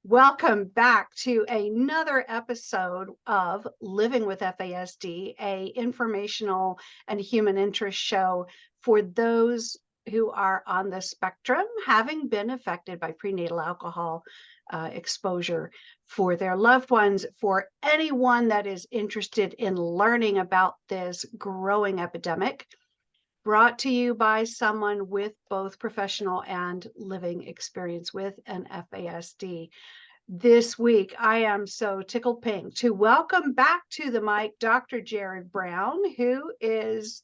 Welcome back to another episode of Living with FASD, a informational and human interest show for those who are on the spectrum, having been affected by prenatal alcohol exposure, for their loved ones, for anyone that is interested in learning about this growing epidemic. Brought to you by someone with both professional and living experience with an FASD. This week, I am so tickled pink to welcome back to the mic Dr. Jerrod Brown, who is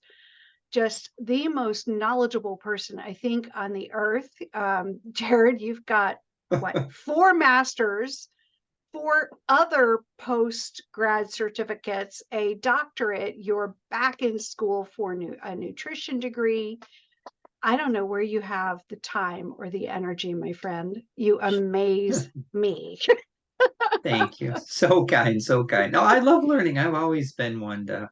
just the most knowledgeable person, I think, on the earth. Jerrod, you've got, what, 4 masters, 4 other post-grad certificates, a doctorate. You're back in school for a nutrition degree. I don't know where you have the time or the energy, my friend. You amaze me. Thank you. So kind, so kind. No, I love learning. I've always been one to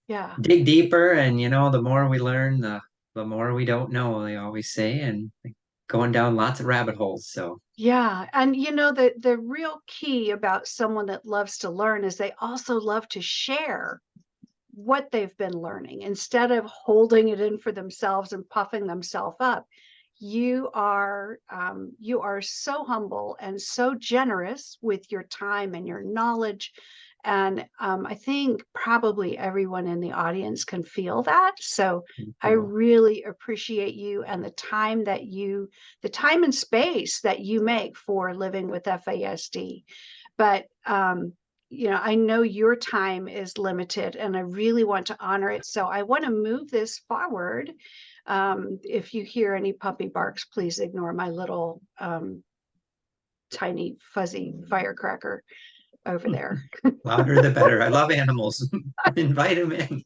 Yeah. dig deeper, and the more we learn, the more we don't know, they always say, and going down lots of rabbit holes. So Yeah. And the real key about someone that loves to learn is they also love to share what they've been learning instead of holding it in for themselves and puffing themselves up. You are so humble and so generous with your time and your knowledge. And I think probably everyone in the audience can feel that. So thank I you. really appreciate you and the time and space that you make for living with FASD. But I know your time is limited and I really want to honor it. So I want to move this forward. If you hear any puppy barks, please ignore my little tiny fuzzy firecracker over there. Louder the better. I love animals. Invite them in.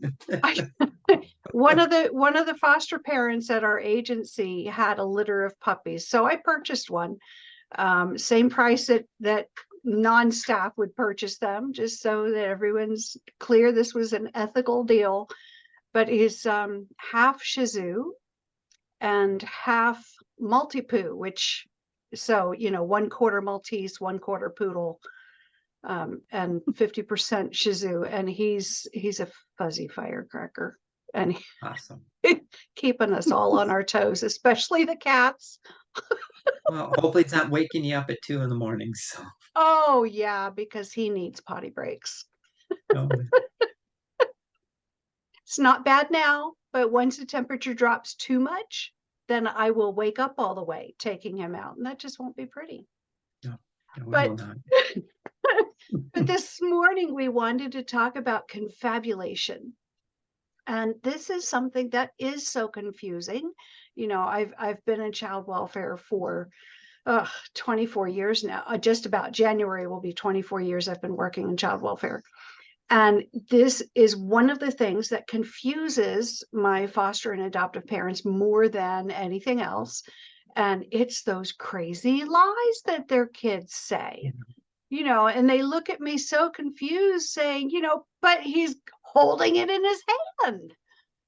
One of the foster parents at our agency had a litter of puppies, so I purchased one. Same price that non-staff would purchase them, just so that everyone's clear this was an ethical deal. But he's half Shih Tzu and half Maltipoo, which, so 1/4 Maltese, 1/4 poodle, and 50% Shih Tzu, and he's a fuzzy firecracker, and Awesome. keeping us all on our toes, especially the cats. Well, hopefully it's not waking you up at 2 in the morning. So, Oh yeah, because he needs potty breaks. no, It's not bad now, but once the temperature drops too much, then I will wake up all the way taking him out, and that just won't be pretty. no, no, it will But not. but this morning we wanted to talk about confabulation. And this is something that is so confusing. I've been in child welfare for 24 years now. Just about January will be 24 years I've been working in child welfare. And this is one of the things that confuses my foster and adoptive parents more than anything else. And it's those crazy lies that their kids say, and they look at me so confused saying, but he's holding it in his hand,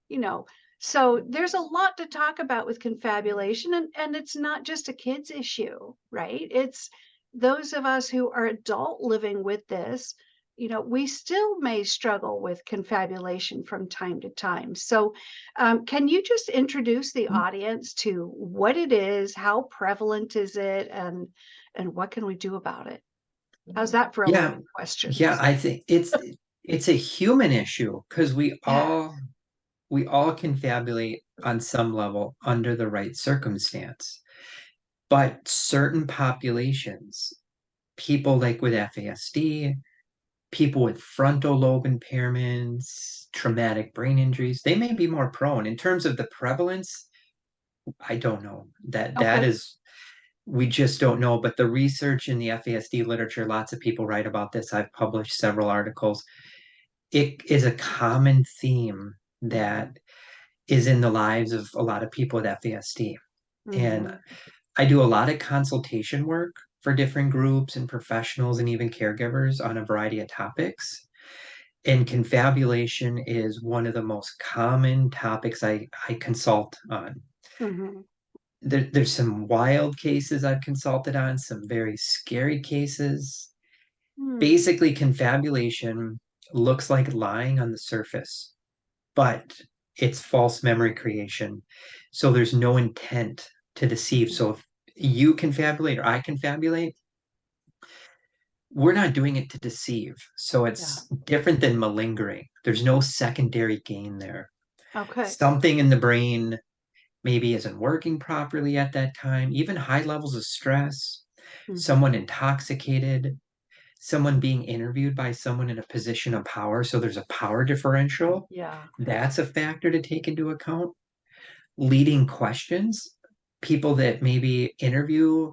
you know. So there's a lot to talk about with confabulation, and it's not just a kid's issue, right? It's those of us who are adult living with this. We still may struggle with confabulation from time to time. So can you just introduce the audience to what it is, how prevalent is it, and what can we do about it? How's that for a Yeah, loaded question? yeah. I think it's a human issue because we Yeah. all confabulate on some level under the right circumstance. But certain populations, people like with FASD, people with frontal lobe impairments, traumatic brain injuries, they may be more prone. In terms of the prevalence, I don't know. That Okay. is, we just don't know. But the research in the FASD literature, lots of people write about this. I've published several articles. It is a common theme that is in the lives of a lot of people with FASD. And Mm-hmm. I do a lot of consultation work for different groups and professionals and even caregivers on a variety of topics. And confabulation is one of the most common topics I consult on. Mm-hmm. there's some wild cases I've consulted on, some very scary cases. Hmm. Basically, confabulation looks like lying on the surface, but it's false memory creation. So there's no intent to deceive. So if you confabulate or I confabulate, we're not doing it to deceive. So Yeah. it's different than malingering. There's no secondary gain there. Okay. Something in the brain maybe isn't working properly at that time, even high levels of stress, Hmm. someone intoxicated, someone being interviewed by someone in a position of power. So there's a power differential. Yeah. That's a factor to take into account. Leading questions, people that maybe interview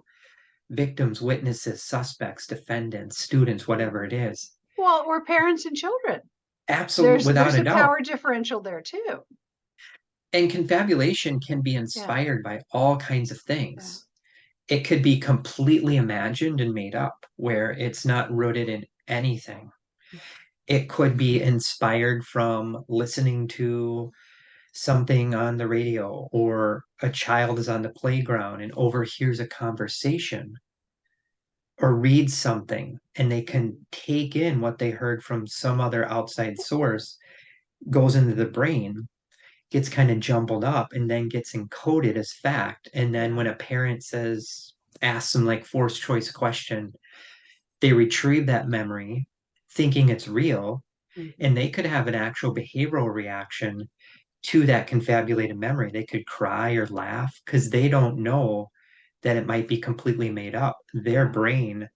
victims, witnesses, suspects, defendants, students, whatever Mhm. it is. Well, or parents and children. Absolutely, without There's a a doubt. power differential there too. And confabulation can be Yeah. inspired by all kinds of Yeah. things. It could be completely imagined and made up, where it's not rooted in anything. It could be inspired from listening to something on the radio, or a child is on the playground and overhears a conversation or reads something and they Yeah. can take in what they heard from some other outside source, goes into the brain, gets kind of jumbled up, and then gets encoded as fact. And then when Yeah. a parent says, asks them like forced choice question, they retrieve that memory thinking it's real, and Hmm. they could have an actual behavioral reaction to that confabulated memory. They could cry or laugh because they don't know that it might be completely made up. Their Yeah. brain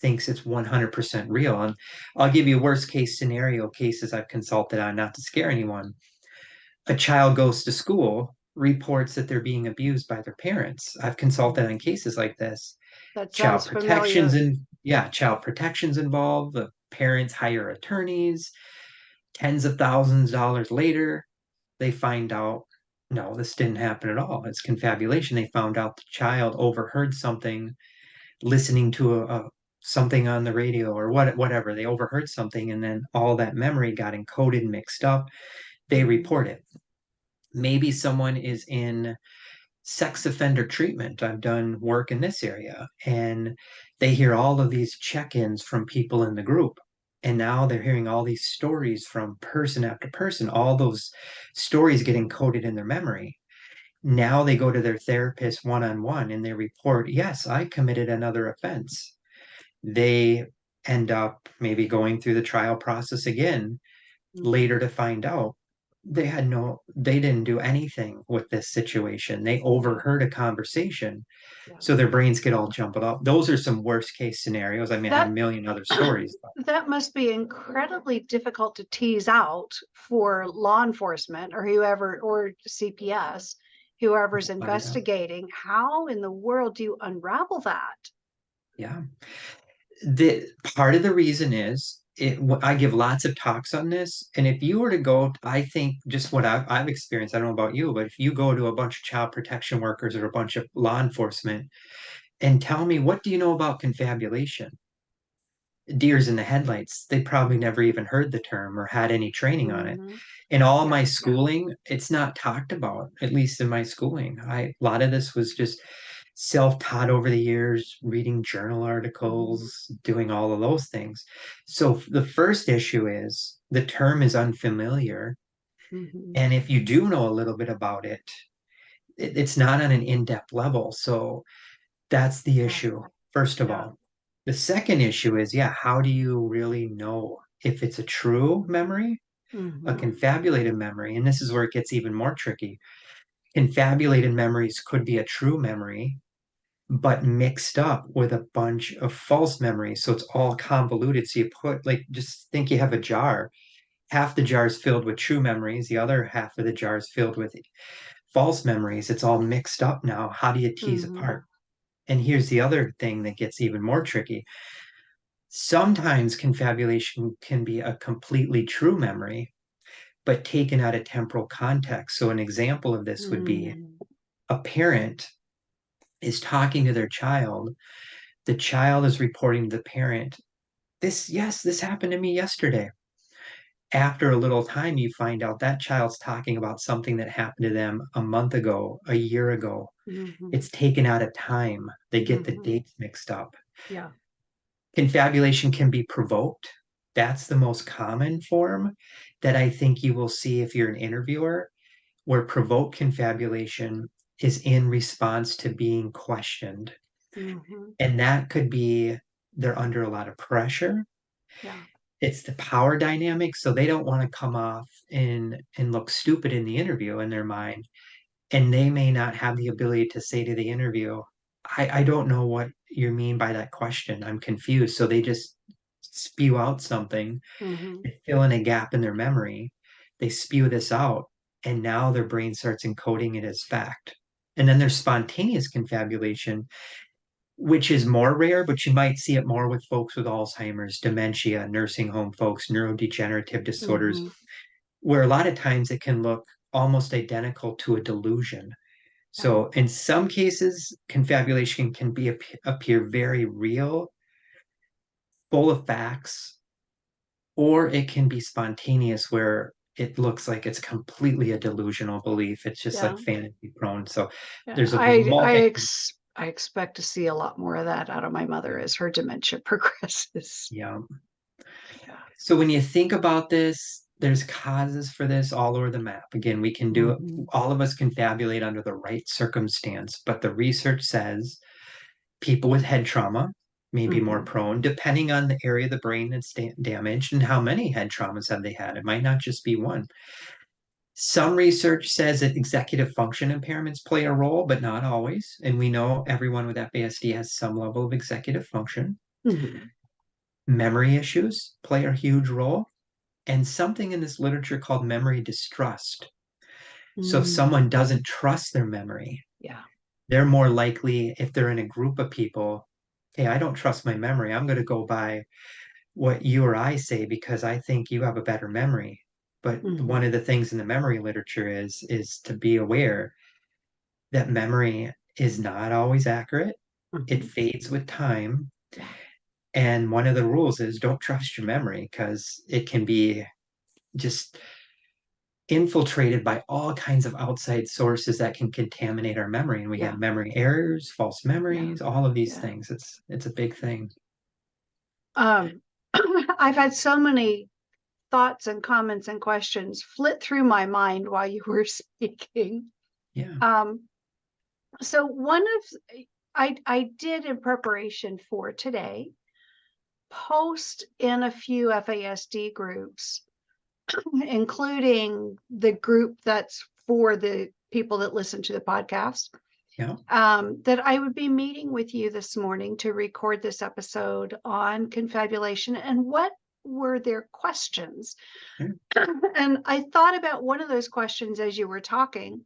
thinks it's 100% real. And I'll give you worst case scenario cases I've consulted on, not to scare anyone. A child goes to school, reports that they're being abused by their parents. I've consulted on Mhm. cases like this. That Child sounds protections familiar. and yeah, child protections involved. The parents hire attorneys. Tens of thousands of dollars later, they find out no, this didn't happen at all. It's confabulation. They found out the child overheard something, listening to a something on the radio or whatever. They overheard something, and then all that memory got encoded and mixed up. They Hmm. report it. Maybe someone is in sex offender treatment. I've done work in this area, and they hear all of these check-ins from people in the group. And now they're hearing all these stories from person after person. All those stories get encoded in their memory. Now they go to their therapist one on one and they report, yes, I committed another offense. They end up maybe going through the trial process again later to find out they didn't do anything with this situation. They Yeah. overheard a conversation. Yeah. So their brains get all jumbled up. Those are some worst case scenarios. I mean, I have a That million other stories. that must be incredibly difficult to tease out for law enforcement or whoever, or CPS, whoever's Without a doubt. investigating. How in the world do you unravel that? Yeah. The part of the reason is I give lots of talks on this, and if you were to go, I think just what I've experienced, I don't know about you, but if you go to a bunch of child protection workers or a bunch of law enforcement and tell me, what do you know about confabulation? Deers in the headlights. They probably never even heard the term or had any training on it. Hmm. In all Yeah. my Yeah. schooling, it's not talked about, at least in my schooling. A lot of this was just self-taught over the years, reading journal Hmm. articles, doing all of those things. So the first issue is the term is unfamiliar. Hmm. And if you do know a little bit about it, it's not on an in-depth level. So that's the Yeah. issue, first of Yeah. all. The second issue is, yeah, how do you really know if it's a true memory, a Hmm. confabulated memory? And this is where it gets even more tricky. Confabulated memories could be a true memory, but mixed up with a bunch of false memories. So it's all convoluted. So you put, like, just think you have a jar. Half the jar is filled with true memories, the other half of the jar is filled with false memories. It's all mixed up now. How do you tease Hmm. apart? And here's the other thing that gets even more tricky. Sometimes confabulation can be a completely true memory, but taken out of temporal context. So, an example of this would be Hmm. a parent is talking to their child. The child is reporting to the parent, this, yes, this happened to me yesterday. after a little time, you find out that child's talking about something that happened to them a month ago, a year ago. Mm-hmm. It's taken out of time. They get the Mm-hmm. dates mixed up. Yeah. Confabulation can be provoked. That's the most common form that I think you will see if you're an interviewer, where provoked confabulation is in response to being questioned. Mm-hmm. And that could be they're under a lot of pressure. Yeah. It's the power dynamic. So they don't want to come off and look stupid in the interview in their mind. And they may not have the ability to say to the interview, I don't know what you mean by that question. I'm confused. So they just spew out something, Mm-hmm. fill in a gap in their memory. They spew this out, and now their brain starts encoding it as fact. And then there's spontaneous confabulation, which is more rare, but you might see it more with folks with Alzheimer's, dementia, nursing home folks, neurodegenerative disorders, Mm-hmm. where a lot of times it can look almost identical to a delusion. Yeah. So in some cases, confabulation can appear very real, full of facts, or it can be spontaneous where it looks like it's completely a delusional belief. It's just Yeah. like fantasy prone. So Yeah. there's a multi. I expect to see a lot more of that out of my mother as her dementia progresses. Yeah. Yeah. So when you think about this, there's causes for this all over the map. Again, we can do it. Mm-hmm. All of us confabulate under the right circumstance, but the research says people with head trauma may be more Mm-hmm. prone, depending on the area of the brain that's damaged and how many head traumas have they had. It might not just be one. Some research says that executive function impairments play a role, but not always. And we know everyone with FASD has some level of executive function. Mm-hmm. Memory issues play a huge role, and something in this literature called memory distrust. So if Mm. someone doesn't trust their memory, Yeah. they're more likely, if they're in a group of people, hey, I don't trust my memory. I'm going to go by what you or I say because I think you have a better memory. But one Mm-hmm. of the things in the memory literature is to be aware that memory is not always accurate. It Mm-hmm. fades with time. Yeah. And one of the rules is don't trust your memory because it can be just infiltrated by all kinds of outside sources that can contaminate our memory. And we Yeah. have memory errors, false Yeah. memories, all of these Yeah. things. It's a big thing. Um, I've had so many thoughts and comments and questions flit through my mind while you were speaking. Yeah. Um, so one of I did in preparation for today post in a few FASD groups, including the group that's for the people that listen to the podcast, Yeah. that I would be meeting with you this morning to record this episode on confabulation and what were their questions. Yeah. And I thought about one of those questions as you were talking.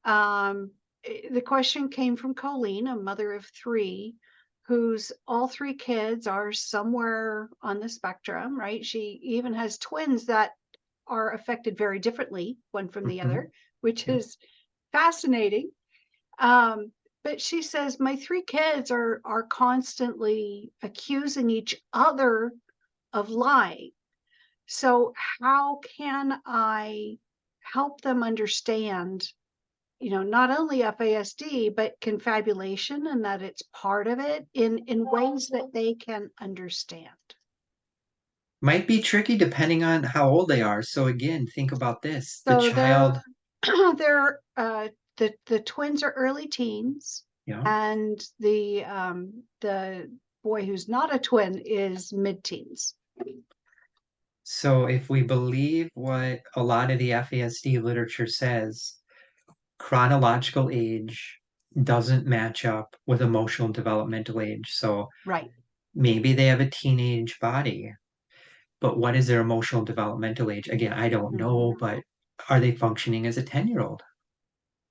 The question came from Colleen, a mother of three, whose all three kids are somewhere on the spectrum, right? She even has twins that are affected very differently, one from the Mhm. other, which Yeah. is fascinating. Um, but she says, my three kids are constantly accusing each other of lying. So how can I help them understand, not only FASD, but confabulation and that it's part of it in ways that they can understand? Might be tricky depending on how old they are. So again, think about this. The So child, the twins are early teens, yeah. and the boy who's not a twin is mid-teens. So if we believe what a lot of the FASD literature says, chronological age doesn't match up with emotional developmental age. So Right. maybe they have a teenage body, but what is their emotional developmental age? Again, I don't Mm-hmm. know, but are they functioning as a 10-year-old,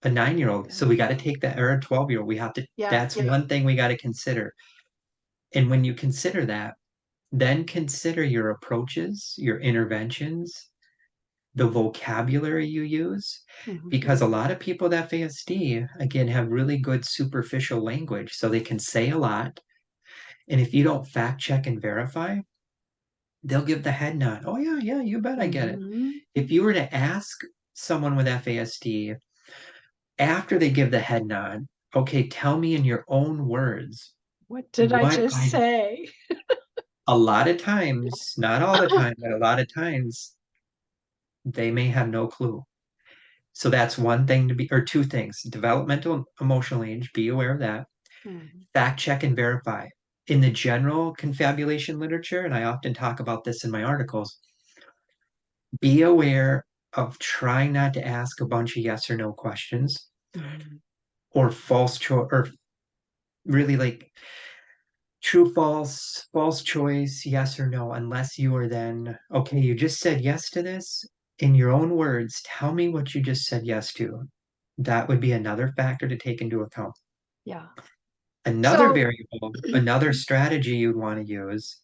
a 9-year-old? So we got to Yeah. take that, or a 12-year-old. We have to, Yeah. that's one thing we got to consider. And when you consider that, then consider your approaches, your interventions, the vocabulary you use, Mm-hmm. because a lot of people with FASD, again, have really good superficial language. So they can say a lot. And if you don't fact check and verify, they'll give the head nod. Oh, yeah, yeah, you bet I get it. Mhm. If you were to ask someone with FASD after they give the head nod, okay, tell me in your own words What did I what just I, say? a lot of times, not all the time, but a lot of times, they may have no clue. So that's one thing to be, or two things: developmental emotional age, be aware of that. Mhm. Fact check and verify. In the general confabulation literature, and I often talk about this in my articles, be aware of trying not to ask a bunch of yes or no questions Mhm. or false choice, or really like true, false, false choice, yes or no, unless you are then, okay, you just said yes to this. In your own words, tell me what you just said yes to. That would be another factor to take into account. Yeah. Another So, variable, another strategy you'd want to use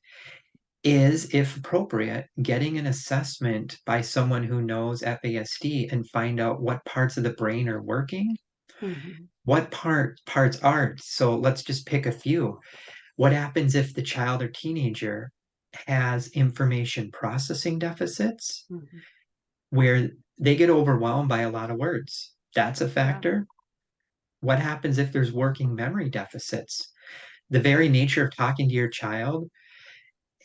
is, if appropriate, getting an assessment by someone who knows FASD and find out what parts of the brain are working, mhm. what parts aren't. So let's just pick a few. What happens if the child or teenager has information processing deficits Mhm. where they get overwhelmed by a lot of words? That's a Yeah. factor. What happens if there's working memory deficits? The very nature of talking to your child,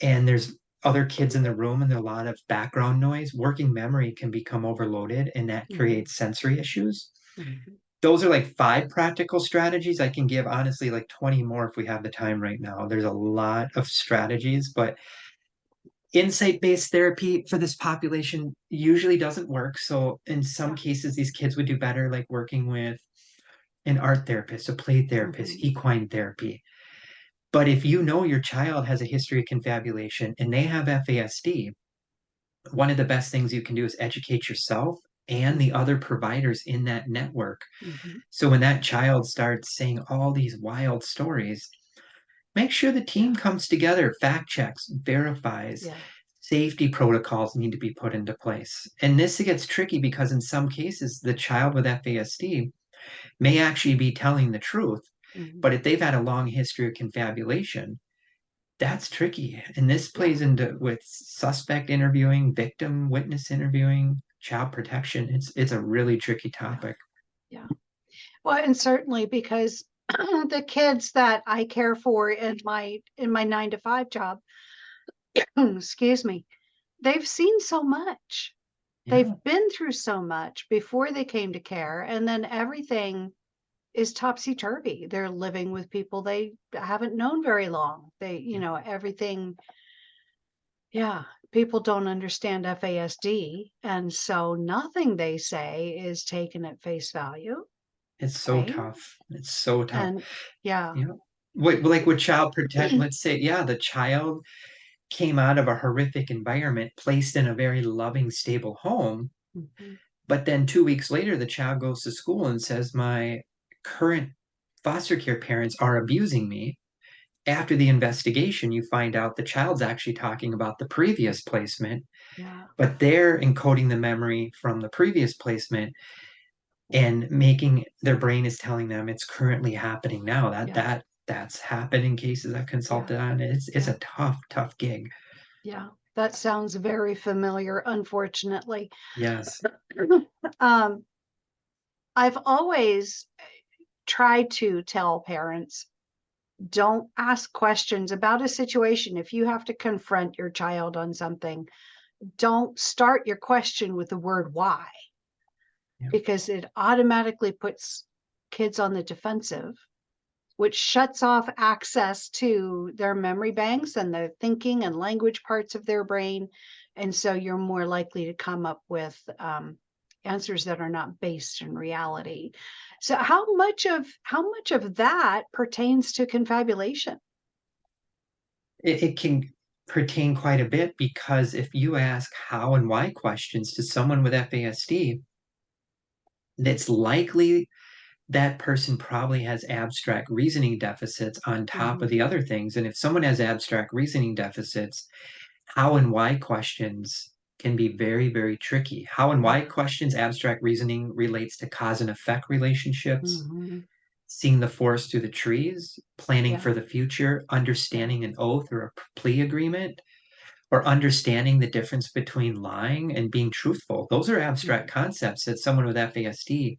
and there's other kids in the room and there's a lot of background noise, working memory can become overloaded and that Mhm. creates sensory issues. Mhm. Those are like 5 practical strategies. I can give honestly like 20 more if we have the time right now. There's a lot of strategies, but insight-based therapy for this population usually doesn't work. So in some Yeah. cases, these kids would do better like working with an art therapist, a play therapist, Mhm. equine therapy. But if you know your child has a history of confabulation and they have FASD, one of the best things you can do is educate yourself and the Mhm. other providers in that network. Mhm. So when that child starts saying all these wild stories, make sure the Yeah. team comes together, fact checks, verifies. Yeah. Safety protocols need to be put into place. And this gets tricky because in some cases, the child with FASD may actually be telling the truth. Mhm. But if they've had a long history of confabulation, that's tricky. And this Yeah. plays into with suspect interviewing, victim witness interviewing, child protection. It's a really tricky Yeah. topic. Yeah. Well, and certainly because the kids that I care for in my 9 to 5 job, excuse me, they've seen so much. Yeah. They've been through so much before they came to care, and then everything is topsy-turvy. They're living with people they haven't known very long. Everything, yeah, people don't understand FASD, and so nothing they say is taken at face value, It's so right? tough. It's so tough. And yeah. You know, like with child protect, let's say, yeah, the child came out of a horrific environment, placed in a very loving, stable home. Mhm. But then 2 weeks later, the child goes to school and says, my current foster care parents are abusing me. After the investigation, you find out the child's actually talking about the previous placement, Yeah, but they're encoding the memory from the previous placement and making their brain is telling them it's currently happening now. yeah, That's happened in cases I've yeah, consulted on. It's yeah, a tough gig. yeah. That sounds very familiar, unfortunately. Yes. Um, I've always tried to tell parents, don't ask questions about a situation. If you have to confront your child on something, don't start your question with the word why, Yeah. because it automatically puts kids on the defensive, which shuts off access to their memory banks and the thinking and language parts of their brain. And so you're more likely to come up with answers that are not based in reality. So how much of that pertains to confabulation? It can pertain quite a bit because if you ask how and why questions to someone with FASD, it's likely that person probably has abstract reasoning deficits on top of Mhm. the other things. And if someone has abstract reasoning deficits, how and why questions can be very, very tricky. How and why Yeah. questions, abstract reasoning relates to cause and effect relationships, Hmm. seeing the forest through the trees, planning Yeah. for the future, Yeah. understanding an oath or a plea agreement, or understanding the difference between lying and being truthful. Those are abstract Mhm. concepts that someone with FASD,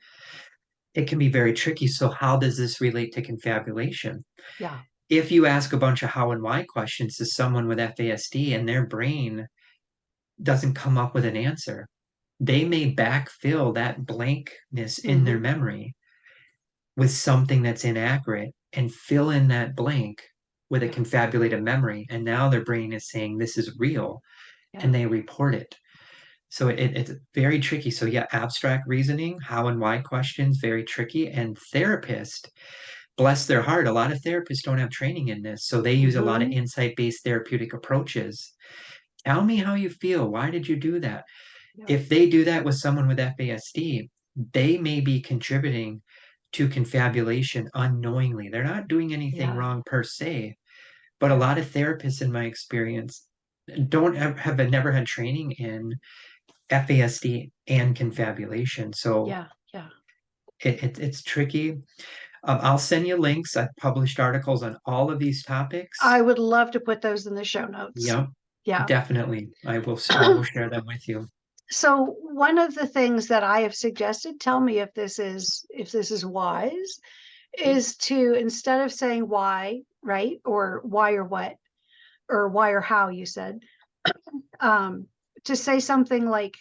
it can be very tricky. So how does this relate to confabulation? Yeah. If you ask a bunch of how and why questions to someone with FASD and their brain doesn't come up with an answer, they may backfill that blankness in their Hmm. memory with something that's inaccurate and fill in that blank with a Yeah. confabulated memory. And now their brain is saying this is real and Yeah. they report it. So it's very tricky. So yeah, abstract reasoning, how and why questions, very tricky. And therapist, bless their heart, a lot of therapists don't have training in this. So they use a lot of Hmm. insight-based therapeutic approaches. Tell me how you feel. Why did you do that? Yeah. If they do that with someone with FASD, they may be contributing to confabulation unknowingly. They're not doing anything Yeah. wrong per se, but a Yeah. lot of therapists, in my experience, don't have never had training in FASD and confabulation. So Yeah. Yeah. it's tricky. I'll send you links. I've published articles on all of these I topics. would love to put those in the show notes. Yep, Yeah. definitely. I will share them with you. So one of the things that I have suggested, tell me if this is wise, is to, instead of saying why, right? Or why or what, or why or how you said, um, to say something like,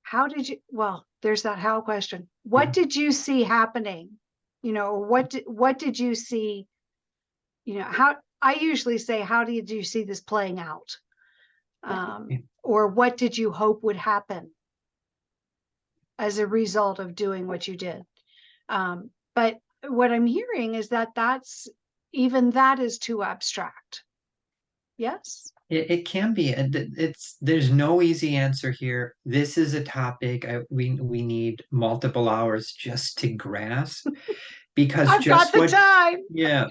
how did you, well, there's that how question. What Yeah. did you see happening? Or what did you see, how I usually say, how did you see this playing out? Or what did you hope would happen as a result of doing what you did? But what I'm hearing is that even that is too abstract. Yes? It can be. And there's no easy answer here. This is a topic we need multiple hours just to grasp because I've got just the what time. yeah,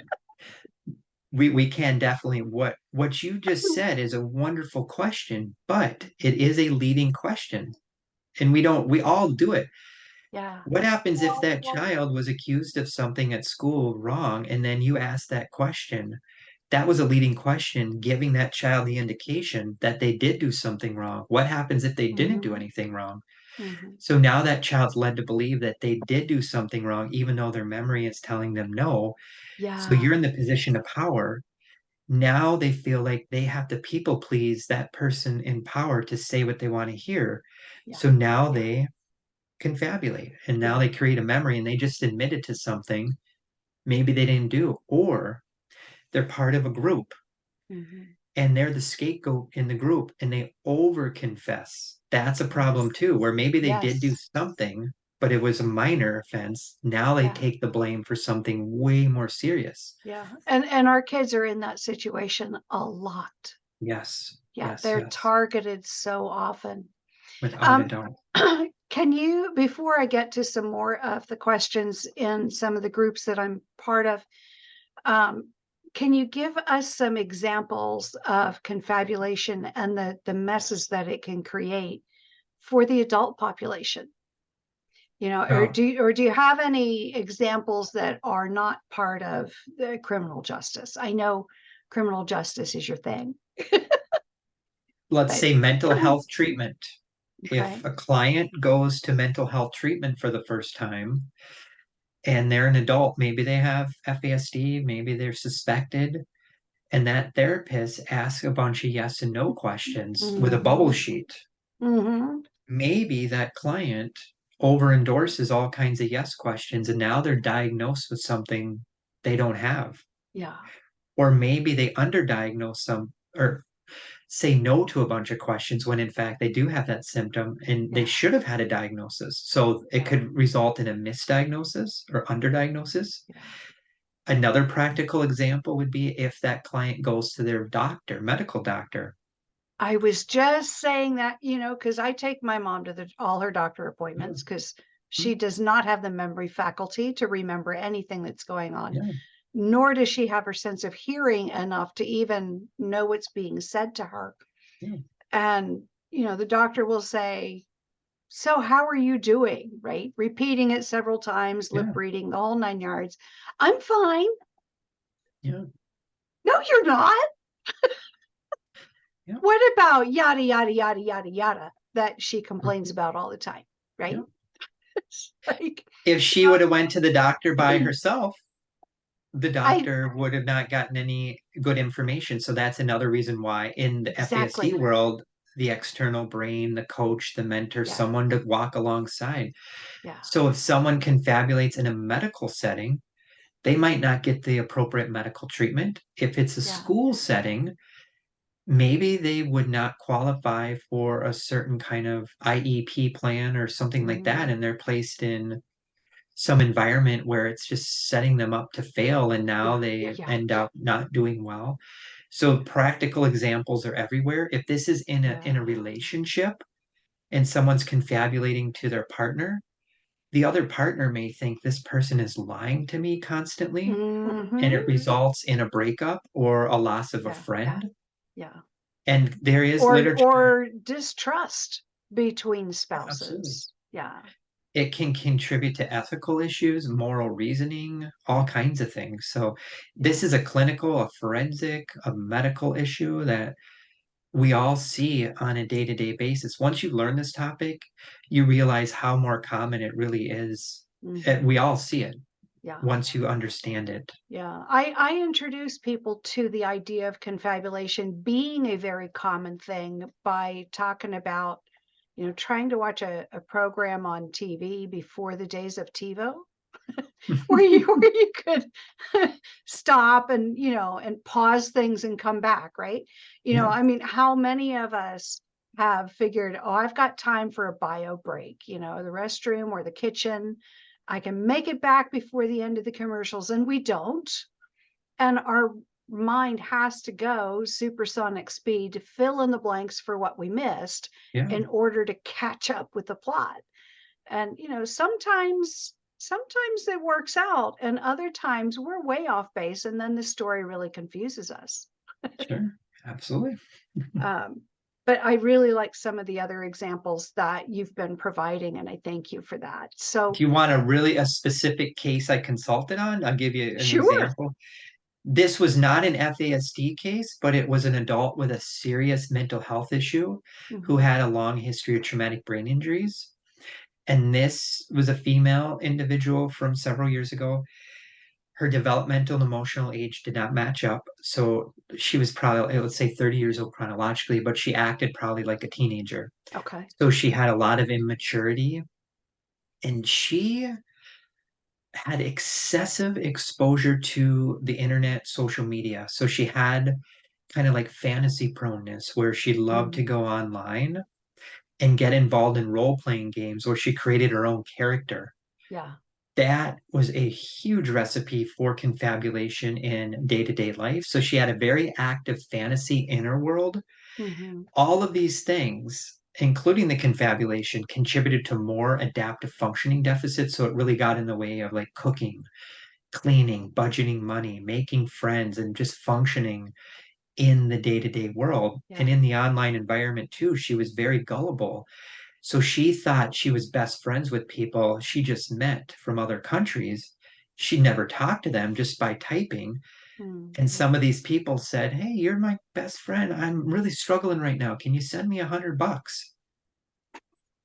we can definitely what you just said is a wonderful question, but it is a leading question. And we all do it. Yeah. What happens if that child was accused of something at school wrong and then you ask that question? That was a leading question, giving that child the indication that they did do something wrong. What happens if they didn't do Hmm. anything wrong? Hmm. So now that child's led to believe that they did do something wrong, even though their memory is telling them no. So Yeah. you're in the position of power. Now they feel like they have to people please that person in power to say what they want to hear. Yeah. So now they confabulate and now Yeah. they create a memory and they just admitted to something maybe they didn't do, or they're part of a group Hmm. and they're the scapegoat in the group and they over confess. That's a problem Yes. too, where maybe they did do Yes. something, but it was a minor offense. Now they Yeah. take the blame for something way more serious. Yeah. And our kids are in that situation a lot. Yes, Yeah. yes, They're yes, targeted so often. without a Um, doubt. can you, before I get to some more of the questions in some of the groups that I'm part of, um, can you give us some examples of confabulation and the messes that it can create for the adult population? Well, Or do you have any examples that are not part of the criminal justice? I know criminal justice is your thing, let's but say mental health treatment. okay. If a client goes to mental health treatment for the first time and they're an adult, maybe they have FASD, maybe they're suspected, and that therapist asks a bunch of yes and no questions with a bubble Hmm. sheet. Hmm. Maybe that client over endorses all kinds of yes questions and now they're diagnosed with something they don't have. Yeah. Or maybe they underdiagnose some or say no to a bunch of questions when in fact they do have that symptom and they Yeah. should have had a diagnosis. So it Yeah. could result in a misdiagnosis or underdiagnosis. Yeah. Another practical example would be if that client goes to their doctor, medical doctor. I was just saying that, because I take my mom to all her doctor Yeah, appointments because she does not have the memory faculty to remember anything that's going on, yeah, nor does she have her sense of hearing enough to even know what's being said to her. yeah, And, the doctor will say, so how are you doing? Right? Repeating it several times, lip yeah, reading, the whole 9 yards. I'm fine. yeah. No, you're not. Yeah. What about yada, yada, yada, yada, yada that she complains Mhm. about all the time, right? Yeah. It's like, If she would have went to the doctor by herself, the I, doctor would have not gotten any good information. So that's another reason why in the FASD exactly. world, the external brain, the coach, the mentor, Yeah. someone to walk alongside. Yeah. So if someone confabulates in a medical setting, they might not get the appropriate medical treatment. If it's a Yeah. school setting, maybe they would not qualify for a certain kind of IEP plan or something like that, Mm, and they're placed in some environment where it's just setting them up to fail, and now yeah. they Yeah. end up not doing well. So practical examples are everywhere. If this is in a Yeah. relationship and someone's confabulating to their partner, the other partner may think this person is lying to me constantly, and Mm-hmm. it results in a breakup or a loss of a Yeah. friend. Yeah. And there is Or literature. distrust between Absolutely. spouses. Yeah. It can contribute to ethical issues, moral reasoning, all kinds of things. So this Yeah. is a clinical, a forensic, a medical issue that we all see on a day-to-day basis. Once you learn this topic, you realize how more common it really is. Mm-hmm. We all see it Yeah. once you understand it. Yeah. I introduce people to the idea of confabulation being a very common thing by talking about, trying to watch a program on TV before the days of TiVo, where you could stop and, and pause things and come back, right? Yeah, I mean, how many of us have figured, oh, I've got time for a bio break, the restroom or the kitchen. I can make it back before the end of the commercials, and we don't. And our mind has to go supersonic speed to fill in the blanks for what we missed yeah, in order to catch up with the plot. And sometimes it works out, and other times we're way off base, and then the story really confuses us. sure. Absolutely. um, but I really like some of the other examples that you've been providing, and I thank you for that. Do So you want a specific case I consulted on? I'll give you an sure. example. This was not an FASD case, but it was an adult with a serious mental health issue who Mhm. had a long history of traumatic brain injuries. And this was a female individual from several years ago. Her developmental and emotional age did not match up. So she was probably, let's say, 30 years old chronologically, but she acted probably like a teenager. Okay. So she had a lot of immaturity, and she had excessive exposure to the internet, social media. So she had kind of like fantasy proneness where she loved to Mm, go online and get involved in role playing games where she created her own character. yeah. That was a huge recipe for confabulation in day to day life. So she had a very active fantasy inner world. Hmm. All of these things, including the confabulation, contributed to more adaptive functioning deficits. So it really got in the way of like cooking, cleaning, budgeting money, making friends, and just functioning in the day to day world. Yeah. And in the online environment too, she was very gullible. So she thought she was best friends with people she just met from other countries. She never talked to them just by typing. Mm. And some of these people said, "Hey, you're my best friend. I'm really struggling right now. Can you send me $100?"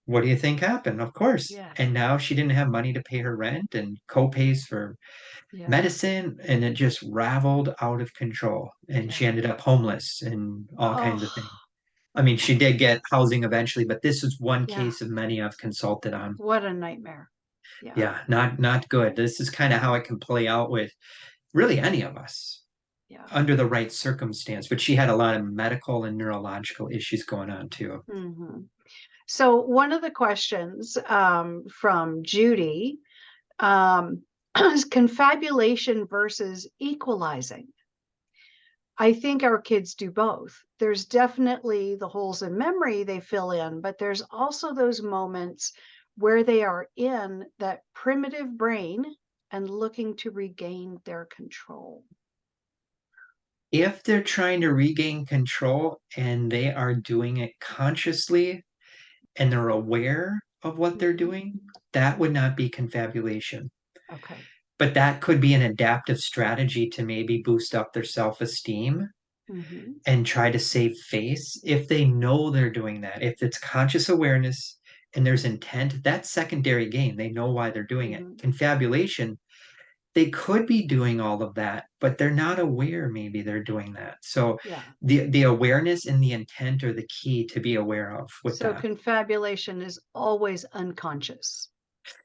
What do you think happened? Of course. Yeah. And now she didn't have money to pay her rent and co-pays for Yeah. medicine, and it just raveled out of control. And she Yeah. ended up homeless and all kinds of Oh, things. I mean, she did get housing eventually, but this is one yeah. case of many I've consulted on. What a nightmare. Yeah. Yeah, not good. This is kind of how it can play out with really any of us Yeah. under the right circumstance. But she had a lot of medical and neurological issues going on too. Hmm. So one of the questions from Judy is confabulation versus equalizing. I think our kids do both. There's definitely the holes in memory they fill in, but there's also those moments where they are in that primitive brain and looking to regain their control. If they're trying to regain control and they are doing it consciously and they're aware of what they're Mhm. doing, that would not be confabulation. Okay. But that could be an adaptive strategy to maybe boost up their self-esteem and try to save face. If they know they're doing that, if it's conscious awareness and there's intent, that's secondary gain. They know why they're doing it. Confabulation, they could be doing all of that, but they're not aware maybe they're doing that. So Yeah. the awareness and the intent are the key to be aware of with So that. confabulation is always unconscious.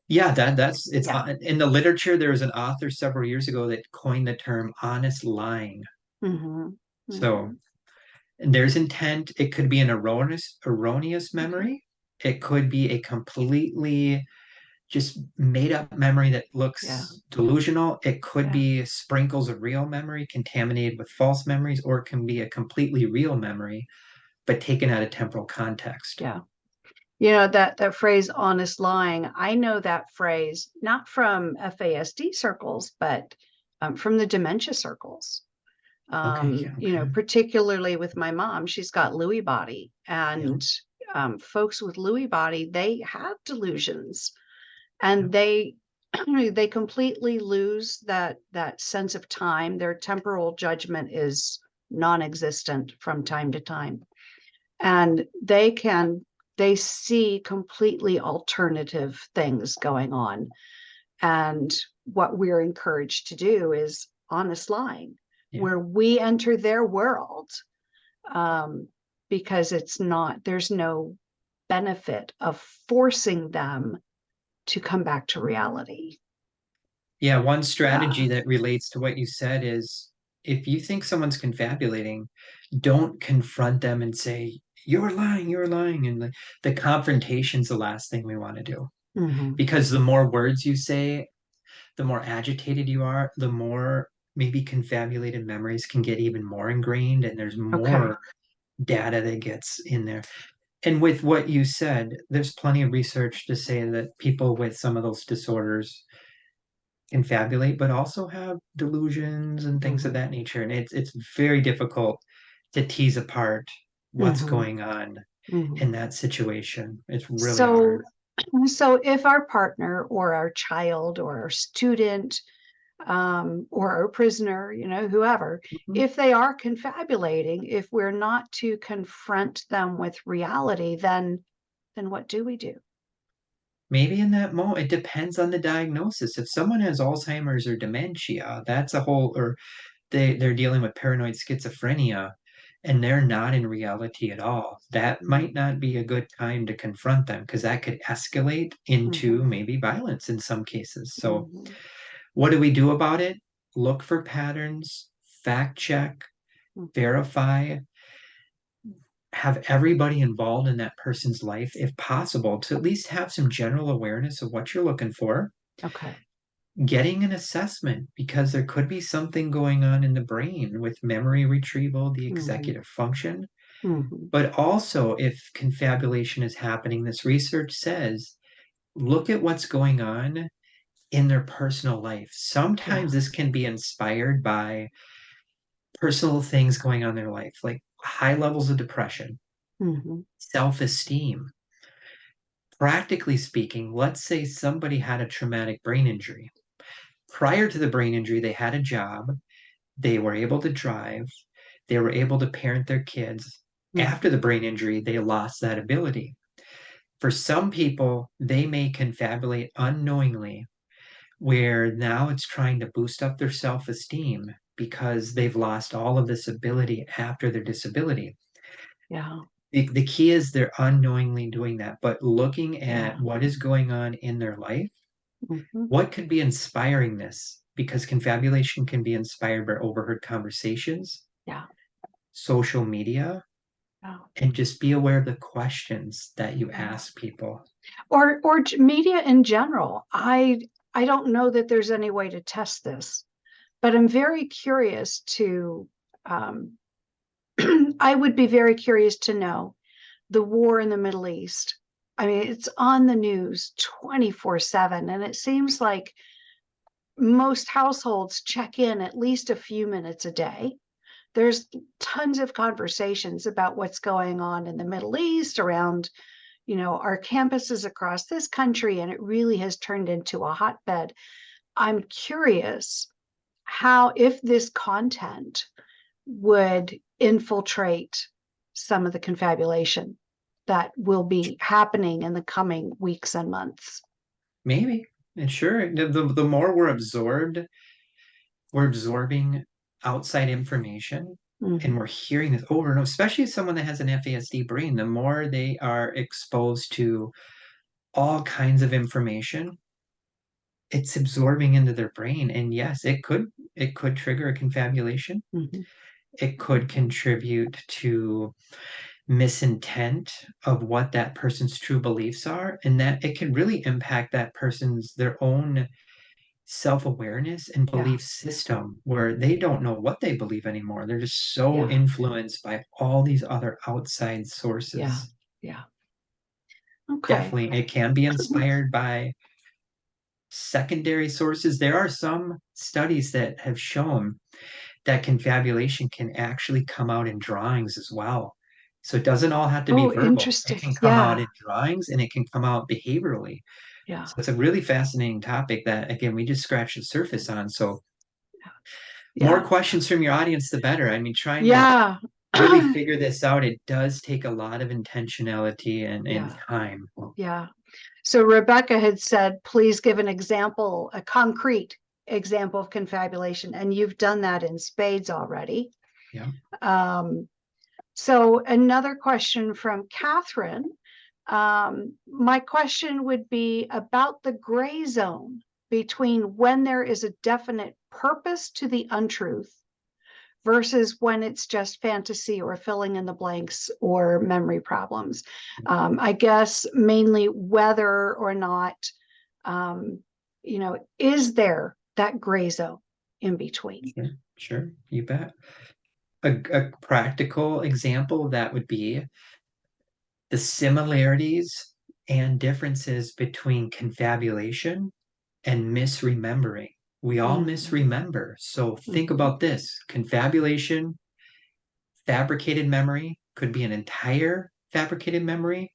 Yeah, that's it's Yeah. in the literature. There was an author several years ago that coined the term honest lying. Mm-hmm. So there's intent. It could be an erroneous Okay. memory. It could be a completely just made up memory that Yeah. looks delusional. It could Yeah. be sprinkles of real memory contaminated with false memories, or it can be a completely real memory, but taken out of temporal context. Yeah. You know, that phrase honest lying, I know that phrase not from FASD circles, but from the dementia circles. Okay, yeah, You know, okay. particularly with my mom, she's got Lewy body, Yeah, and folks with Lewy body, they have delusions, yeah, and they completely lose that sense of time. Their temporal judgment is non-existent from time to time, and they see completely alternative things going on. And what we're encouraged to do is honest lying, yeah. where we enter their world, um, because there's no benefit of forcing them to come back to reality. Yeah, one Yeah. strategy that relates to what you said is if you think someone's confabulating, don't confront them and say, you're lying, you're lying. And the confrontation's the last thing we want to do. Mm-hmm. Because the more words you say, the more agitated you are, the more maybe confabulated memories can get even more ingrained, and there's Okay. more data that gets in there. And with what you said, there's plenty of research to say that people with some of those disorders confabulate, but also have delusions and things of Mm-hmm. that nature. And it's very difficult to tease apart what's Mm-hmm. going on Mm-hmm. in that situation. It's really hard. So if our partner or our child or our student, or our prisoner, you know, whoever, Mhm. if they are confabulating, if we're not to confront them with reality, then what do we do? Maybe in that moment, it depends on the diagnosis. If someone has Alzheimer's or dementia, that's a whole, or they're dealing with paranoid schizophrenia and they're not in reality at all. That might not be a good time to confront them because that could escalate into Mm-hmm. maybe violence in some cases. So, Mm-hmm. what do we do about it? Look for patterns, fact check, Mm-hmm. verify, have everybody involved in that person's life, if possible, to at least have some general awareness of what you're looking for. Okay. Getting an assessment because there could be something going on in the brain with memory retrieval, the Mm-hmm. executive function. Mm-hmm. But also, if confabulation is happening, this research says look at what's going on in their personal life. Yeah. Sometimes this can be inspired by personal things going on in their life, like high levels of depression, Mm-hmm. self esteem. Practically speaking, let's say somebody had a traumatic brain injury. Prior to the brain injury, they had a job, they were able to drive, they were able to parent their kids. After the Mm-hmm. brain injury, they lost that ability. For some people, they may confabulate unknowingly, where now it's trying to boost up their self esteem because they've lost all of this ability after their disability. Yeah. The key is they're unknowingly doing that, but looking Yeah. at what is going on in their life, Mm-hmm. what could be inspiring this? Because confabulation can be inspired by overheard conversations, Yeah. social media, Yeah. and just be aware of the questions that you Yeah. ask people. Or media in general. I don't know that there's any way to test this, but I'm very curious to um, I would be very curious to know the war in the Middle East. I mean, it's on the news 24/7, and it seems like most households check in at least a few minutes a day. There's tons of conversations about what's going on in the Middle East, around, you know, our campuses across this country, and it really has turned into a hotbed. I'm curious how, if this content would infiltrate some of the confabulation that will be happening in the coming weeks and months. Maybe. And sure, the more we're absorbing outside information, and we're hearing this over and over, especially someone that has an FASD brain, the more they are exposed to all kinds of information, it's absorbing into their brain. And yes, it could trigger a confabulation. It could contribute to misintent of what that person's true beliefs are, and that it can really impact that person's their own self-awareness and belief system, where they don't know what they believe anymore. They're just so influenced by all these other outside sources. Yeah. Okay. Definitely, it can be inspired by secondary sources. There are some studies that have shown that confabulation can actually come out in drawings as well. So it doesn't all have to be verbal. Interesting. It can come out in drawings, and it can come out behaviorally. Yeah. So it's a really fascinating topic that, again, we just scratched the surface on. So more questions from your audience, the better. I mean, trying to really figure this out, it does take a lot of intentionality and time. Yeah. So Rebecca had said, please give an example, a concrete example of confabulation. And you've done that in spades already. Yeah. So another question from Catherine. My question would be about the gray zone between when there is a definite purpose to the untruth versus when it's just fantasy or filling in the blanks or memory problems. I guess mainly whether or not, is there that gray zone in between? Sure, you bet. A practical example of that would be the similarities and differences between confabulation and misremembering. We all misremember. So think about this. Confabulation, fabricated memory, could be an entire fabricated memory,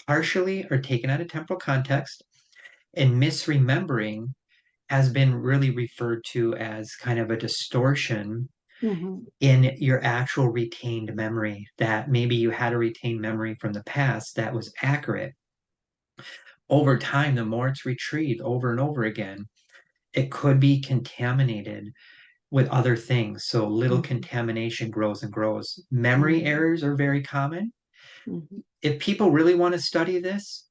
partially or taken out of temporal context. And misremembering has been really referred to as kind of a distortion in your actual retained memory, that maybe you had a retained memory from the past that was accurate. Over time, the more it's retrieved over and over again, it could be contaminated with other things. So little contamination grows and grows. Memory errors are very common. If people really want to study this,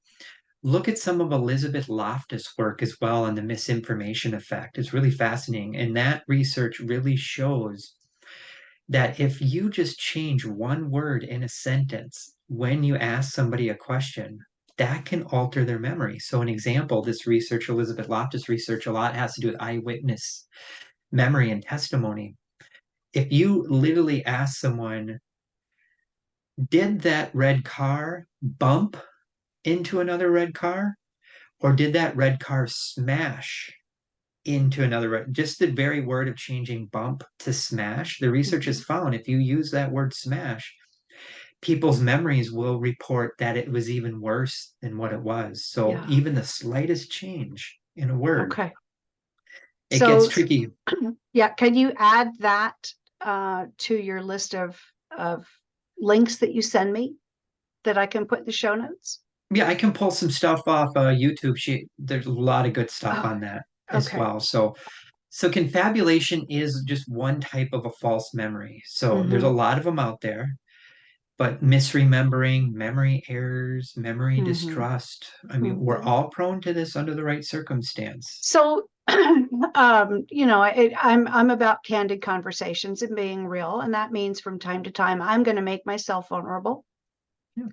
look at some of Elizabeth Loftus' work as well on the misinformation effect. It's really fascinating. And that research really shows that if you just change one word in a sentence when you ask somebody a question, that can alter their memory. So an example, this research, Elizabeth Loftus research, a lot has to do with eyewitness memory and testimony. If you literally ask someone, did that red car bump into another red car? Or did that red car smash into another? Just the very word of changing bump to smash, the research has found if you use that word smash, people's memories will report that it was even worse than what it was. So even the slightest change in a word, it gets tricky. Yeah, can you add that to your list of links that you send me that I can put in the show notes? Yeah, I can pull some stuff off YouTube. There's a lot of good stuff on that as well. So confabulation is just one type of a false memory. So there's a lot of them out there, but misremembering, memory errors, memory distrust. I mean, we're all prone to this under the right circumstance. So, I'm about candid conversations and being real, and that means from time to time, I'm going to make myself vulnerable. Yeah.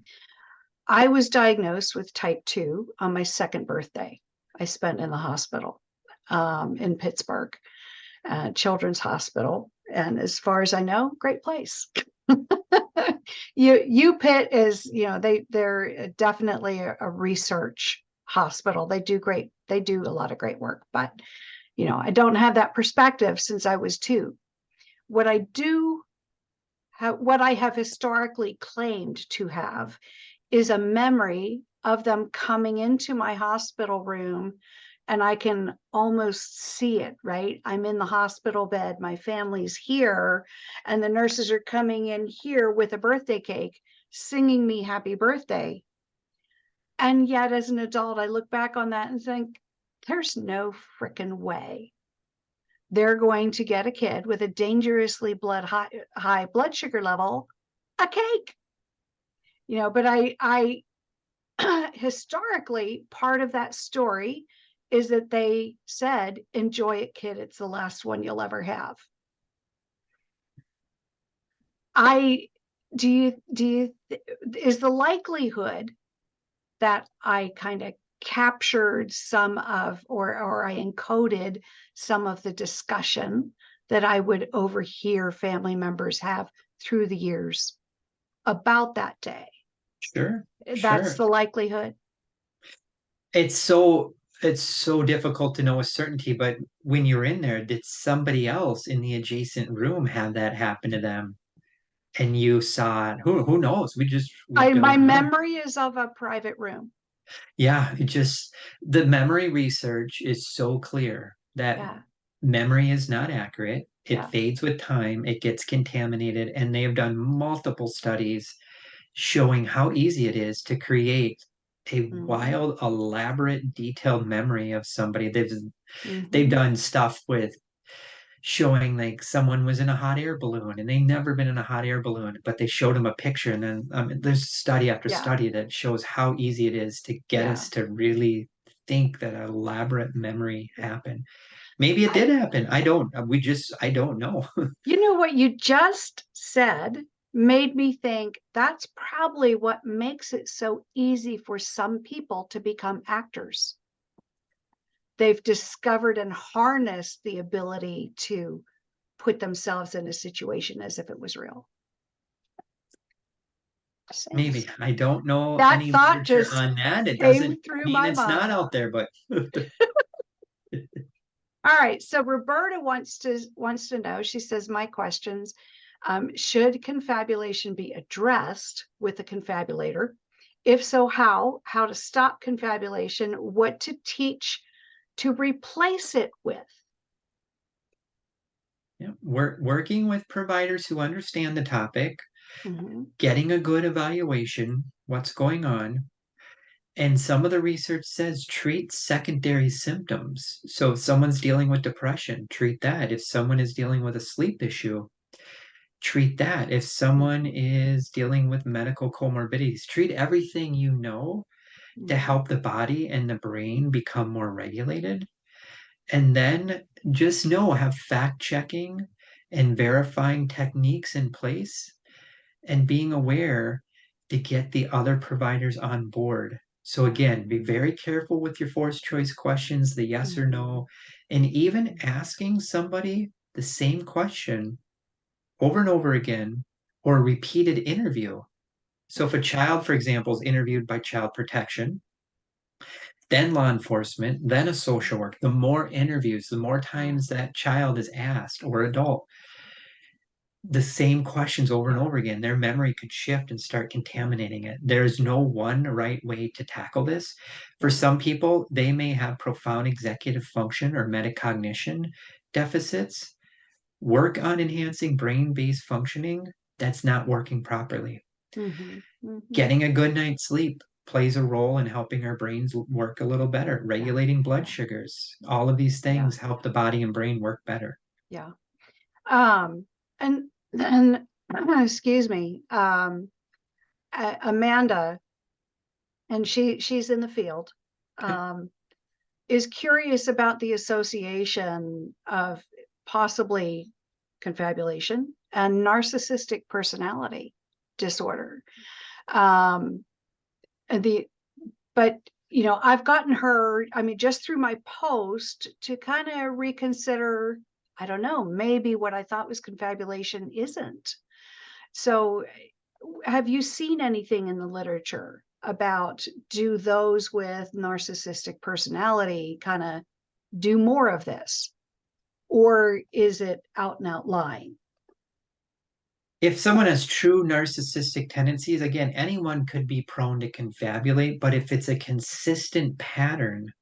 I was diagnosed with type 2 on my second birthday. I spent in the hospital in Pittsburgh, Children's Hospital. And as far as I know, great place. UPitt is, they're definitely a research hospital. They do a lot of great work, but, I don't have that perspective since I was 2. What I have historically claimed to have is a memory of them coming into my hospital room and I can almost see it, right? I'm in the hospital bed, my family's here, and the nurses are coming in here with a birthday cake, singing me happy birthday. And yet, as an adult, I look back on that and think, there's no freaking way they're going to get a kid with a dangerously high blood sugar level a cake. But I historically, part of that story is that they said, enjoy it, kid. It's the last one you'll ever have. Is the likelihood that I kind of captured some of, or I encoded some of the discussion that I would overhear family members have through the years about that day? Sure, That's sure. the likelihood. It's so difficult to know with certainty, but when you're in there, did somebody else in the adjacent room have that happen to them? And you saw it? Who knows? We My don't know. memory is of a private room. Yeah, the memory research is so clear that Yeah, memory is not accurate. It yeah. fades with time, it gets contaminated, and they have done multiple studies showing how easy it is to create a Mm-hmm. wild, elaborate, detailed memory of somebody. They've Mm-hmm. done stuff with showing like someone was in a hot air balloon and they never been in a hot air balloon, but they showed them a picture, and then there's study after Yeah, study that shows how easy it is to get yeah, us to really think that an elaborate memory yeah. happened. Maybe it I, did happen. I don't know. what you just said made me think that's probably what makes it so easy for some people to become actors. They've discovered and harnessed the ability to put themselves in a situation as if it was real. Maybe. I don't know That any thought literature just on that. It came doesn't through mean my it's not mind. out there, but All right, so Roberta wants to know. She says, "My questions: should confabulation be addressed with a confabulator? If so, how? How to stop confabulation? What to teach to replace it with?" yeah, we're working with providers who understand the topic, Mm-hmm. getting a good evaluation, what's going on. And some of the research says treat secondary symptoms. So if someone's dealing with depression, treat that. If someone is dealing with a sleep issue, treat that. If someone is dealing with medical comorbidities, treat everything you know to Mm-hmm. help the body and the brain become more regulated. And then just know, have fact checking and verifying techniques in place and being aware to get the other providers on board. So again, be very careful with your forced choice questions, the yes or Mm-hmm. no, and even asking somebody the same question over and over again, or a repeated interview. So if a child, for example, is interviewed by child protection, then law enforcement, then a social work, the more interviews, the more Yeah. times that child is asked or adult the same questions over and over again, their memory could shift and start Yeah. contaminating it. There's no one right way to tackle this. For Yeah. some people, they may have profound executive function or metacognition deficits. Work on enhancing brain-based functioning that's not working properly. Mm-hmm. Mm-hmm. Getting a good night's sleep plays a role in helping our brains work a little better. Yeah. Regulating blood Yeah. sugars, all of these Yeah. things help the body and brain work better. Yeah. And then, excuse me, Amanda, and she's in the field, Okay. um, is curious about the association of possibly confabulation and narcissistic personality disorder. Um, and but I've gotten her, I mean, just through my post to kind of reconsider, I don't know, maybe what I thought was confabulation isn't. So have you seen anything in the literature about, do those with narcissistic personality kind of do more of this, or is it out and out lying? If someone has true narcissistic tendencies, again, anyone could be prone to confabulate, but if it's a consistent pattern,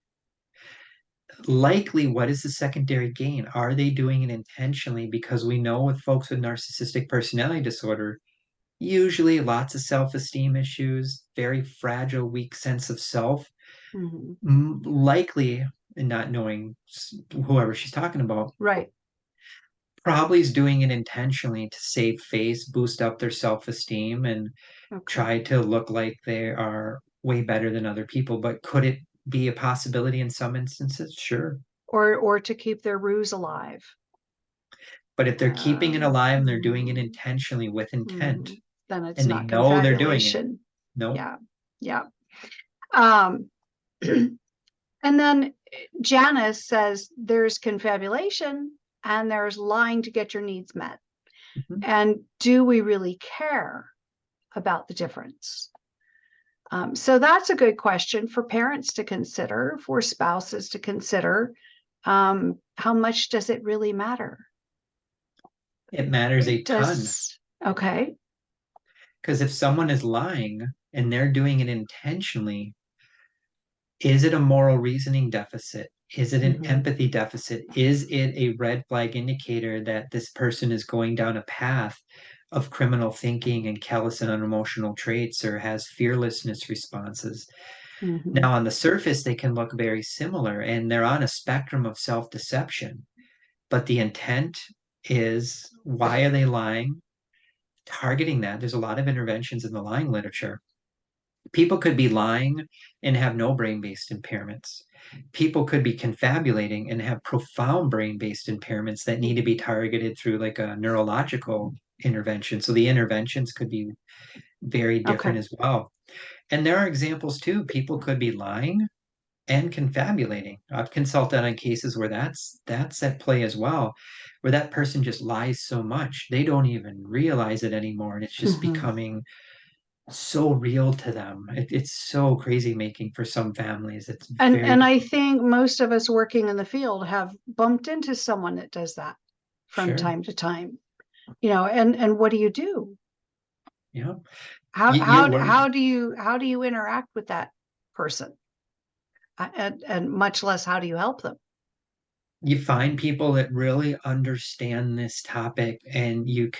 likely, what is the secondary gain? Are they doing it intentionally? Because we know with folks with narcissistic personality disorder, usually lots of self-esteem issues, very fragile, weak sense of self, Mhm. likely, and not knowing whoever she's talking about, Right. probably is doing it intentionally to save face, boost up their self-esteem, and Okay. try to look like they are way better than other people. But could it be a possibility in some instances? Sure. Or to keep their ruse alive. But if they're keeping it alive and they're doing it Mhm. intentionally with intent, Mhm. Then it's and they not know they're doing it, confabulation. no, Yeah. Yeah. Um, and then Janice says there's confabulation and there's lying to get your needs met. mhm. And do we really care about the difference? So that's a good question for parents to consider, for spouses to consider. How much does it really matter? It matters a It ton. does. Okay. Because if someone is lying and they're doing it intentionally, is it a moral reasoning deficit? Is it an Mm-hmm. empathy deficit? Is it a red flag indicator that this person is going down a path of criminal thinking and callous and unemotional traits, or has fearlessness responses? Mm-hmm. Now, on the surface, they can look very similar and they're on a spectrum of self deception, but the intent is, why are they lying? Targeting that. There's a lot of interventions in the lying literature. People could be lying and have no brain-based impairments. People could be confabulating and have profound brain-based impairments that need to be targeted through like a neurological intervention. So the interventions could be very different Okay. as well. And there are examples too. People could be lying and confabulating. I've consulted on cases where that's at play as well, where that person just lies so much they don't even realize it anymore, and it's just Mm-hmm. becoming so real to them. It's so crazy making for some families. It's very And I think most of us working in the field have bumped into someone that does that from sure. time to time. And what do you do? Yeah. How You're how worried. how do you interact with that person? And much less how do you help them? You find people that really understand this topic, and you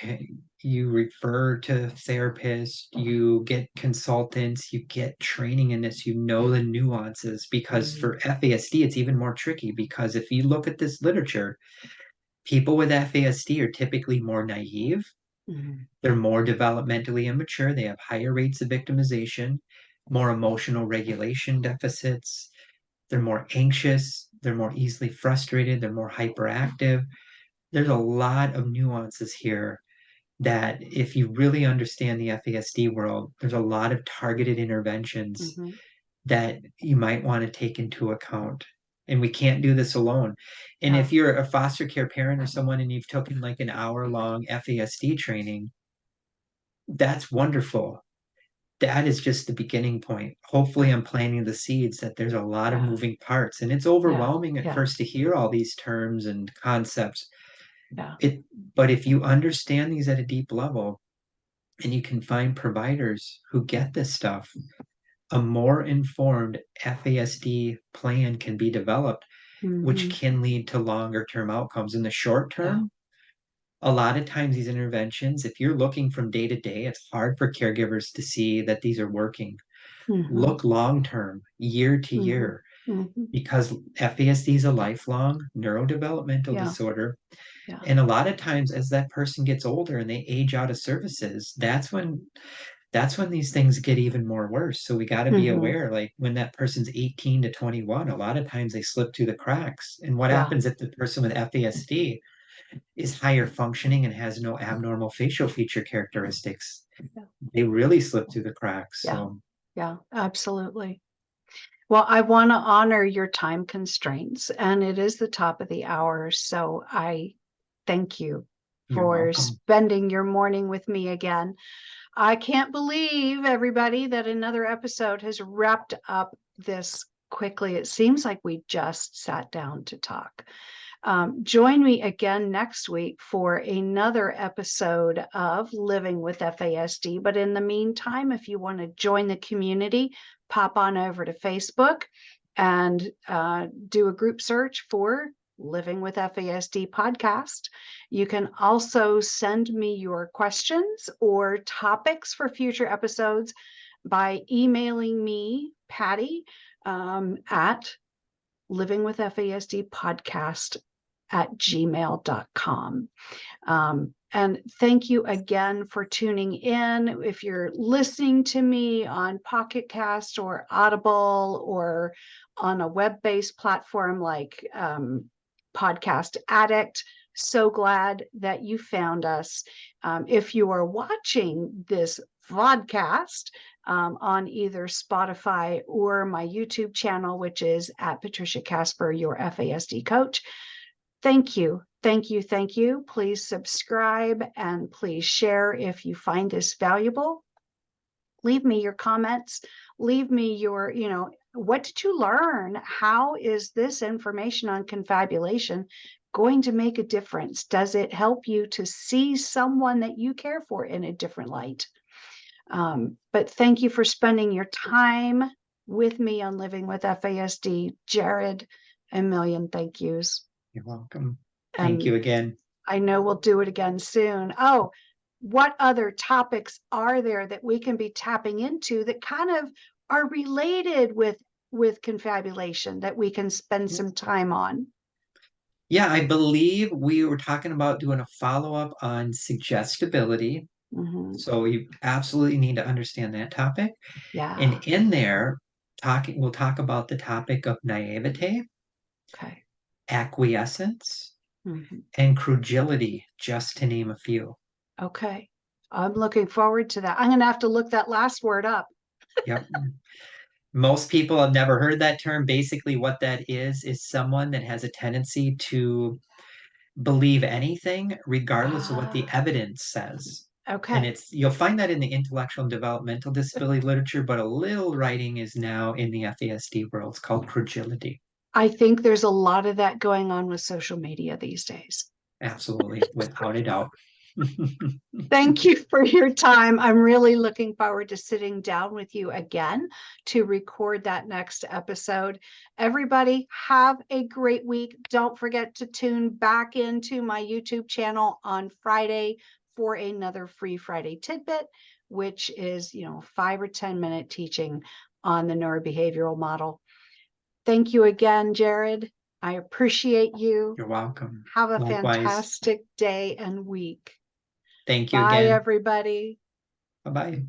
refer to therapists, you get consultants, you get training in this, you know the nuances, because Mm-hmm. for FASD it's even more tricky, because if you look at this literature, people with FASD are typically more naive, Mm-hmm. they're more developmentally immature, they have higher rates of victimization, more emotional regulation deficits, they're more anxious, they're more easily frustrated, they're more hyperactive. There's a lot of nuances here that, if you really understand the FASD world, there's a lot of targeted interventions Mm-hmm. that you might want to take into account. And we can't do this alone. And Yeah. if you're a foster care parent or someone and you've taken like an hour-long FASD training, that's wonderful. That is just the beginning point. Hopefully, I'm planting the seeds that there's a lot of Yeah. moving parts, and it's Yeah. overwhelming at Yeah. first to hear all these terms and concepts. Yeah. It, but if you understand these at a deep level and you can find providers who get this stuff, a more informed FASD plan can be developed, which Mm-hmm. can lead to longer term outcomes. In the short Yeah. term, a lot of times these interventions, if you're looking from day to day, it's hard for caregivers to see that these are working. Mm-hmm. Look long term, year to Mm-hmm. year, Mm-hmm. because FASD is a lifelong neurodevelopmental Yeah. disorder. Yeah. And a lot of times as that person gets older and they age out of services, that's when these things get even more worse. So we got to be Mm-hmm. aware, like when that person's 18 to 21, a lot of times they slip through the cracks. And what Yeah. happens if the person with FASD is higher functioning and has no abnormal facial feature characteristics? Yeah. They really slip through the cracks. Yeah. So Yeah. Absolutely. Well, I want to honor your time constraints, and it is the top of the hour. So I thank you you're for welcome. spending your morning with me again. I can't believe, everybody, that another episode has wrapped up this quickly. It seems like we just sat down to talk. Join me again next week for another episode of Living with FASD. But in the meantime, if you want to join the community, pop on over to Facebook and do a group search for Living with FASD podcast. You can also send me your questions or topics for future episodes by emailing me, Patty, at livingwithfasdpodcast@gmail.com. And thank you again for tuning in. If you're listening to me on Pocket Cast or Audible or on a web-based platform like Podcast Addict, so glad that you found us. If you are watching this vodcast on either Spotify or my YouTube channel, which is at Patricia Casper, your FASD coach, thank you. Thank you. Thank you. Please subscribe and please share if you find this valuable. Leave me your comments. Leave me your, what did you learn? How is this information on confabulation going to make a difference? Does it help you to see someone that you care for in a different light? But thank you for spending your time with me on Living with FASD. Jerrod, a million thank yous. You're welcome. Thank you again. I know we'll do it again soon. Oh, what other topics are there that we can be tapping into that kind of are related with confabulation that we can spend some time on? Yeah, I believe we were talking about doing a follow-up on suggestibility. Mm-hmm. So you absolutely need to understand that topic. Yeah. And in there, we'll talk about the topic of naivete, Okay. acquiescence, Mm-hmm. and credulity, just to name a few. Okay. I'm looking forward to that. I'm going to have to look that last word up. Yep. Most people have never heard that term. Basically, what that is someone that has a tendency to believe anything, regardless of what the evidence says. Okay. And you'll find that in the intellectual and developmental disability literature, but a little writing is now in the FASD world. It's called credulity. I think there's a lot of that going on with social media these days. Absolutely, without a doubt. Thank you for your time. I'm really looking forward to sitting down with you again to record that next episode. Everybody, have a great week. Don't forget to tune back into my YouTube channel on Friday for another Free Friday tidbit, which is, 5 or 10 minute teaching on the neurobehavioral model. Thank you again, Jerrod. I appreciate you. You're welcome. Have a Likewise. fantastic day and week. Thank you Bye, again. everybody. Bye-bye.